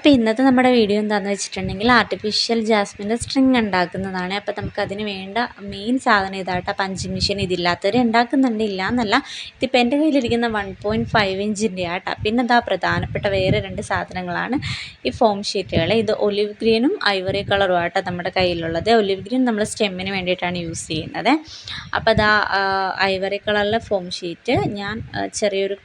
അപ്പോൾ ഇന്നത്തെ നമ്മുടെ വീഡിയോ എന്താണെന്ന് വെച്ചിട്ടുണ്ടെങ്കിൽ ആർട്ടിഫിഷ്യൽ ജാസ്മിൻ്റെ സ്ട്രിങ് ഉണ്ടാക്കുന്നതാണ്. അപ്പോൾ നമുക്കതിന് വേണ്ട മെയിൻ സാധനം ഇതാട്ടോ, പഞ്ചിങ് മെഷീൻ. ഇതില്ലാത്തവർ ഉണ്ടാക്കുന്നുണ്ട്, ഇല്ല എന്നല്ല. ഇതിപ്പോൾ എൻ്റെ കയ്യിലിരിക്കുന്ന 1.5 ഇഞ്ചിൻ്റെ ആട്ടോ. പിന്നെ ഇതാ പ്രധാനപ്പെട്ട വേറെ 2 സാധനങ്ങളാണ് ഈ ഫോം ഷീറ്റുകൾ. ഇത് ഒലിവ് ഗ്രീനും ഐവറി കളറും ആട്ടോ നമ്മുടെ കയ്യിലുള്ളത്. ഒലിവ് ഗ്രീൻ നമ്മൾ സ്റ്റെമ്മിന് വേണ്ടിയിട്ടാണ് യൂസ് ചെയ്യുന്നത്. അപ്പോൾ അതാ ഐവറി കളറിലെ ഫോം ഷീറ്റ് ഞാൻ ചെറിയൊരു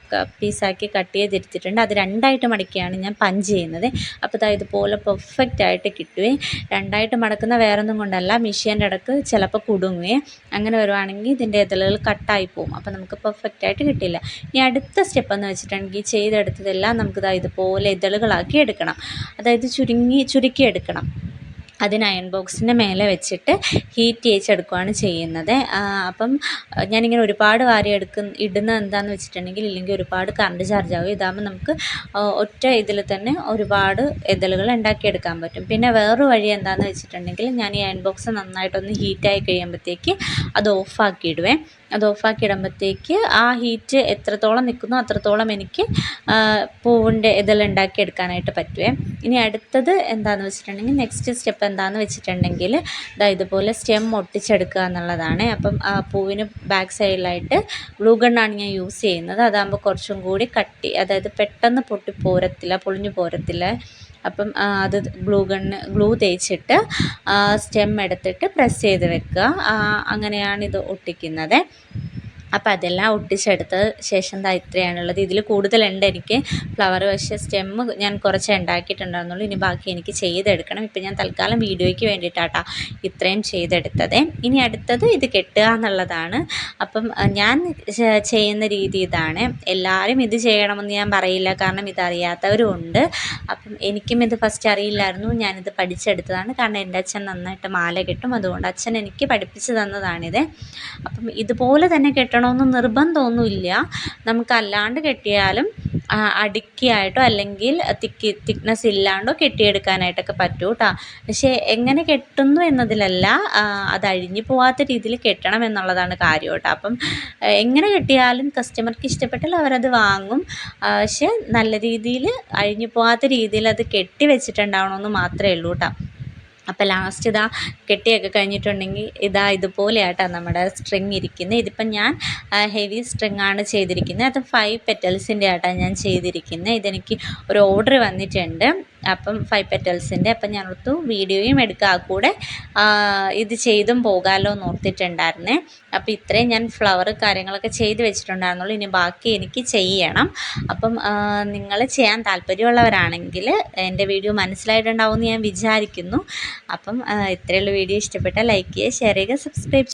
പീസാക്കി കട്ട് ചെയ്തെടുത്തിട്ടുണ്ട്. അത് 2ആയിട്ട് മടക്കിയാണ് ഞാൻ പഞ്ച് ചെയ്യുന്നത്. അപ്പോൾ ഇതാ ഇതുപോലെ പെർഫെക്റ്റ് ആയിട്ട് കിട്ടുകയും, 2ആയിട്ട് മടക്കുന്ന വേറൊന്നും കൊണ്ടല്ല, മെഷീൻ്റെ ഇടക്ക് ചിലപ്പോൾ കുടുങ്ങുകയും അങ്ങനെ വരുവാണെങ്കിൽ ഇതിൻ്റെ ഇതളുകൾ കട്ടായി പോകും. അപ്പോൾ നമുക്ക് പെർഫെക്റ്റ് ആയിട്ട് കിട്ടില്ല. ഇനി അടുത്ത സ്റ്റെപ്പ് എന്ന് വെച്ചിട്ടുണ്ടെങ്കിൽ ചെയ്തെടുത്തതെല്ലാം നമുക്കിതാ ഇതുപോലെ ഇതളുകളാക്കി എടുക്കണം. അതായത് ചുരുക്കി എടുക്കണം. അതിന് അയൺ ബോക്സിൻ്റെ മേലെ വെച്ചിട്ട് ഹീറ്റ് ചെയ്യിച്ചെടുക്കുകയാണ് ചെയ്യുന്നത്. അപ്പം ഞാനിങ്ങനെ ഒരുപാട് ഇടുന്നത് എന്താണെന്ന് വെച്ചിട്ടുണ്ടെങ്കിൽ, ഇല്ലെങ്കിൽ ഒരുപാട് കറണ്ട് ചാർജ് ആകും. ഇതാകുമ്പോൾ നമുക്ക് ഒറ്റ ഇതിൽ തന്നെ ഒരുപാട് ഇതളുകൾ ഉണ്ടാക്കിയെടുക്കാൻ പറ്റും. പിന്നെ വേറൊരു വഴി എന്താണെന്ന് വെച്ചിട്ടുണ്ടെങ്കിൽ, ഞാൻ ഈ അയൺ ബോക്സ് നന്നായിട്ടൊന്ന് ഹീറ്റായി കഴിയുമ്പോഴത്തേക്ക് അത് ഓഫാക്കി ഇടുവേ. അത് ഓഫാക്കി ഇടുമ്പോഴത്തേക്ക് ആ ഹീറ്റ് എത്രത്തോളം നിൽക്കുന്നോ അത്രത്തോളം എനിക്ക് പൂവിൻ്റെ ഇതെല്ലാം ഉണ്ടാക്കിയെടുക്കാനായിട്ട് പറ്റുവേ. ഇനി അടുത്തത് എന്താണെന്ന് വെച്ചിട്ടുണ്ടെങ്കിൽ, നെക്സ്റ്റ് സ്റ്റെപ്പ് എന്താണെന്ന് വെച്ചിട്ടുണ്ടെങ്കിൽ, ഇതുപോലെ സ്റ്റെം ഒട്ടിച്ചെടുക്കുക എന്നുള്ളതാണ്. അപ്പം ആ പൂവിന് ബാക്ക് സൈഡിലായിട്ട് ഗ്ലൂ ഗണ്ണാണ് ഞാൻ യൂസ് ചെയ്യുന്നത്. അതാകുമ്പോൾ കുറച്ചും കൂടി കട്ടി, അതായത് പെട്ടെന്ന് പൊളിഞ്ഞു പോരത്തില്ല. അപ്പം അത് ഗ്ലൂ തേച്ചിട്ട് സ്റ്റെം എടുത്തിട്ട് പ്രസ് ചെയ്ത് വെക്കുക. അങ്ങനെയാണ് ഇത് ഒട്ടിക്കുന്നത്. അപ്പോൾ അതെല്ലാം ഒട്ടിച്ചെടുത്ത ശേഷം ഇത്രയാണുള്ളത്. ഇതിൽ കൂടുതലുണ്ട് എനിക്ക് ഫ്ലവർ, പക്ഷേ സ്റ്റെമ്മ് ഞാൻ കുറച്ച് ഉണ്ടാക്കിയിട്ടുണ്ടായിരുന്നുള്ളൂ. ഇനി ബാക്കി എനിക്ക് ചെയ്തെടുക്കണം. ഇപ്പം ഞാൻ തൽക്കാലം വീഡിയോയ്ക്ക് വേണ്ടിയിട്ടാട്ടോ ഇത്രയും ചെയ്തെടുത്തത്. ഇനി അടുത്തത് ഇത് കെട്ടുക എന്നുള്ളതാണ്. അപ്പം ഞാൻ ചെയ്യുന്ന രീതി ഇതാണ്. എല്ലാവരും ഇത് ചെയ്യണമെന്ന് ഞാൻ പറയില്ല, കാരണം ഇതറിയാത്തവരും ഉണ്ട്. അപ്പം എനിക്കും ഇത് ഫസ്റ്റ് അറിയില്ലായിരുന്നു. ഞാനിത് പഠിച്ചെടുത്തതാണ്. കാരണം എൻ്റെ അച്ഛൻ നന്നായിട്ട് മാല കെട്ടും, അതുകൊണ്ട് അച്ഛൻ എനിക്ക് പഠിപ്പിച്ച് തന്നതാണിത്. അപ്പം ഇതുപോലെ തന്നെ കെട്ടണമെന്ന് നിർബന്ധമൊന്നുമില്ല. നമുക്കല്ലാണ്ട് കെട്ടിയാലും അടുക്കിയായിട്ടോ അല്ലെങ്കിൽ തിക്നെസ് ഇല്ലാണ്ടോ കെട്ടിയെടുക്കാനായിട്ടൊക്കെ പറ്റും കേട്ടോ. പക്ഷേ എങ്ങനെ കെട്ടുന്നു എന്നതിലല്ല, അത് അഴിഞ്ഞു പോകാത്ത രീതിയിൽ കെട്ടണം എന്നുള്ളതാണ് കാര്യം കേട്ടോ. അപ്പം എങ്ങനെ കെട്ടിയാലും കസ്റ്റമർക്ക് ഇഷ്ടപ്പെട്ടാൽ അവരത് വാങ്ങും. പക്ഷേ നല്ല രീതിയിൽ അഴിഞ്ഞു പോകാത്ത രീതിയിൽ അത് കെട്ടി വെച്ചിട്ടുണ്ടാവണമെന്ന് മാത്രമേ ഉള്ളൂ കേട്ടോ. അപ്പോൾ ലാസ്റ്റ് ഇതാ കെട്ടിയൊക്കെ കഴിഞ്ഞിട്ടുണ്ടെങ്കിൽ ഇതുപോലെയാട്ടോ നമ്മുടെ സ്ട്രിങ് ഇരിക്കുന്നത്. ഇതിപ്പം ഞാൻ ഹെവി സ്ട്രിങ് ആണ് ചെയ്തിരിക്കുന്നത്. അത് 5 പെറ്റൽസിൻ്റെ ആട്ടോ ഞാൻ ചെയ്തിരിക്കുന്നത്. ഇതെനിക്ക് ഒരു ഓർഡർ വന്നിട്ടുണ്ട്. അപ്പം 5 പെറ്റൽസിൻ്റെ. അപ്പം ഞാൻ ഓർത്തു വീഡിയോയും എടുക്കുക, കൂടെ ഇത് ചെയ്തും പോകാമല്ലോ എന്ന് ഓർത്തിട്ടുണ്ടായിരുന്നേ. അപ്പോൾ ഇത്രയും ഞാൻ ഫ്ലവർ കാര്യങ്ങളൊക്കെ ചെയ്ത് വെച്ചിട്ടുണ്ടായിരുന്നുള്ളൂ. ഇനി ബാക്കി എനിക്ക് ചെയ്യണം. അപ്പം നിങ്ങൾ ചെയ്യാൻ താല്പര്യമുള്ളവരാണെങ്കിൽ എൻ്റെ വീഡിയോ മനസ്സിലായിട്ടുണ്ടാവുമെന്ന് ഞാൻ വിചാരിക്കുന്നു. അപ്പം ഇത്രയുള്ള വീഡിയോ ഇഷ്ടപ്പെട്ടാൽ ലൈക്ക് ചെയ്യുക, ഷെയർ ചെയ്യുക, സബ്സ്ക്രൈബ്